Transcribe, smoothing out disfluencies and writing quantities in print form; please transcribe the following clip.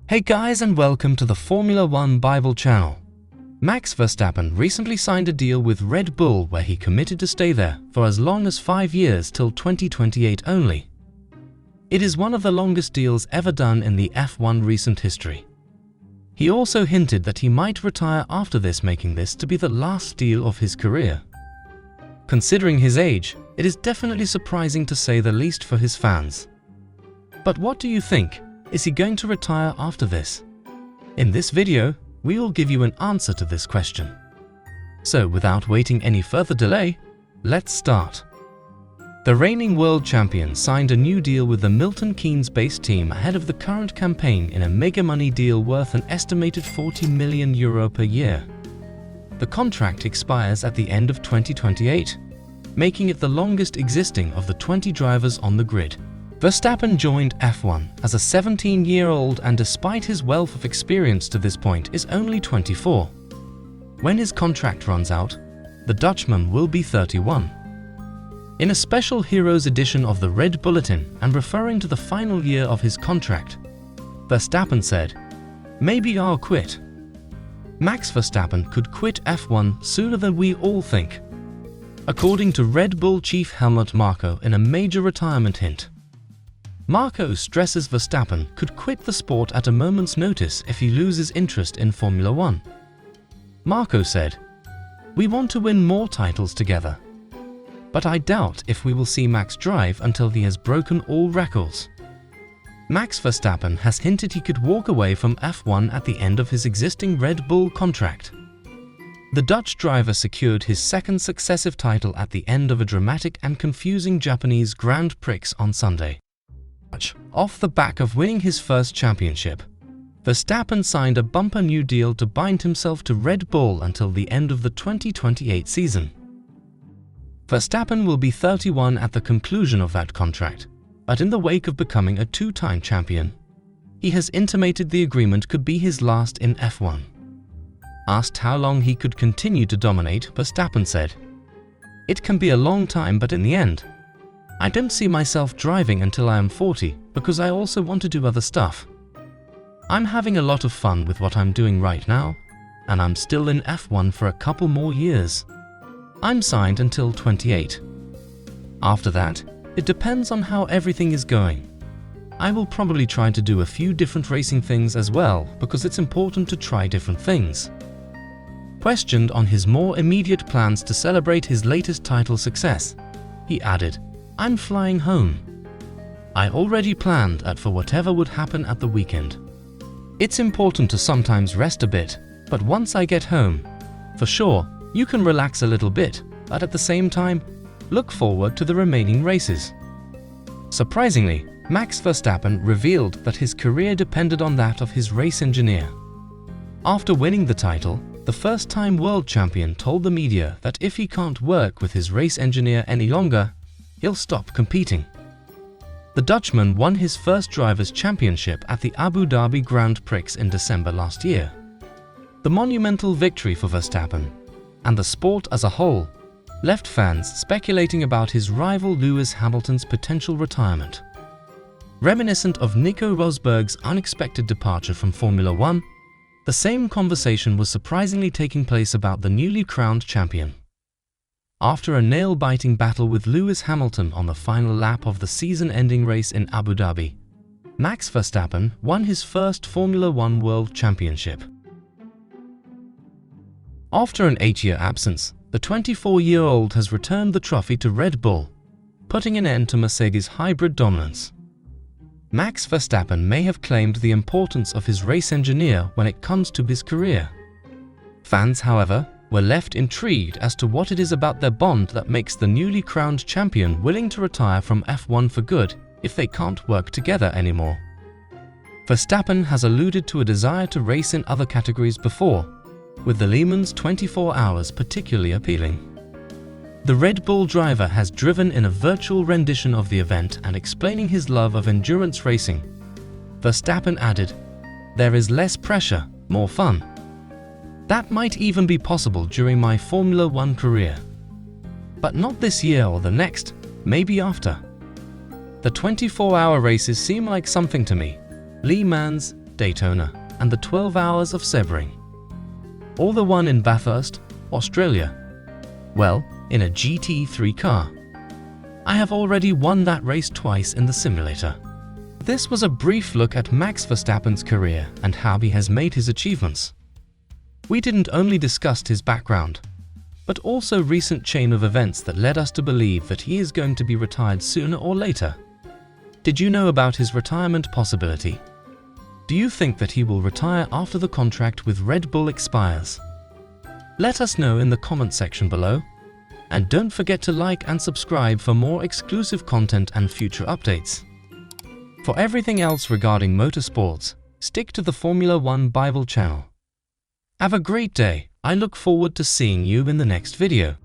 Hey guys, and welcome to the Formula One Bible channel. Max Verstappen recently signed a deal with Red Bull where he committed to stay there for as long as 5 years till 2028 only. It is one of the longest deals ever done in the F1 recent history. He also hinted that he might retire after this, making this to be the last deal of his career. Considering his age, it is definitely surprising to say the least for his fans. But what do you think? Is he going to retire after this? In this video, we will give you an answer to this question. So without waiting any further delay, let's start. The reigning world champion signed a new deal with the Milton Keynes-based team ahead of the current campaign in a mega money deal worth an estimated €40 million per year. The contract expires at the end of 2028, making it the longest existing of the 20 drivers on the grid. Verstappen joined F1 as a 17-year-old and despite his wealth of experience to this point is only 24. When his contract runs out, the Dutchman will be 31. In a special Heroes edition of the Red Bulletin and referring to the final year of his contract, Verstappen said, "Maybe I'll quit." Max Verstappen could quit F1 sooner than we all think, according to Red Bull chief Helmut Marko in a major retirement hint. Marko stresses Verstappen could quit the sport at a moment's notice if he loses interest in Formula One. Marko said, "We want to win more titles together. But I doubt if we will see Max drive until he has broken all records." Max Verstappen has hinted he could walk away from F1 at the end of his existing Red Bull contract. The Dutch driver secured his second successive title at the end of a dramatic and confusing Japanese Grand Prix on Sunday. Off the back of winning his first championship, Verstappen signed a bumper new deal to bind himself to Red Bull until the end of the 2028 season. Verstappen will be 31 at the conclusion of that contract, but in the wake of becoming a two-time champion, he has intimated the agreement could be his last in F1. Asked how long he could continue to dominate, Verstappen said, "It can be a long time, but in the end, I don't see myself driving until I am 40 because I also want to do other stuff. I'm having a lot of fun with what I'm doing right now, and I'm still in F1 for a couple more years. I'm signed until 28. After that, it depends on how everything is going. I will probably try to do a few different racing things as well because it's important to try different things." Questioned on his more immediate plans to celebrate his latest title success, he added, "I'm flying home. I already planned that for whatever would happen at the weekend. It's important to sometimes rest a bit, but once I get home, for sure, you can relax a little bit, but at the same time, look forward to the remaining races." Surprisingly, Max Verstappen revealed that his career depended on that of his race engineer. After winning the title, the first-time world champion told the media that if he can't work with his race engineer any longer, he'll stop competing. The Dutchman won his first Drivers' Championship at the Abu Dhabi Grand Prix in December last year. The monumental victory for Verstappen, and the sport as a whole, left fans speculating about his rival Lewis Hamilton's potential retirement. Reminiscent of Nico Rosberg's unexpected departure from Formula One, the same conversation was surprisingly taking place about the newly crowned champion. After a nail-biting battle with Lewis Hamilton on the final lap of the season-ending race in Abu Dhabi, Max Verstappen won his first Formula One World Championship. After an 8-year absence, the 24-year-old has returned the trophy to Red Bull, putting an end to Mercedes' hybrid dominance. Max Verstappen may have claimed the importance of his race engineer when it comes to his career. Fans, however, were left intrigued as to what it is about their bond that makes the newly crowned champion willing to retire from F1 for good if they can't work together anymore. Verstappen has alluded to a desire to race in other categories before, with the Le Mans 24 Hours particularly appealing. The Red Bull driver has driven in a virtual rendition of the event and explaining his love of endurance racing. Verstappen added, "There is less pressure, more fun. That might even be possible during my Formula One career. But not this year or the next, maybe after. The 24-hour races seem like something to me. Le Mans, Daytona and the 12 Hours of Sebring. All the one in Bathurst, Australia. Well, in a GT3 car. I have already won that race twice in the simulator. This was a brief look at Max Verstappen's career and how he has made his achievements. We didn't only discuss his background, but also recent chain of events that led us to believe that he is going to be retired sooner or later. Did you know about his retirement possibility? Do you think that he will retire after the contract with Red Bull expires? Let us know in the comment section below. And don't forget to like and subscribe for more exclusive content and future updates. For everything else regarding motorsports, stick to the Formula One Bible channel. Have a great day. I look forward to seeing you in the next video.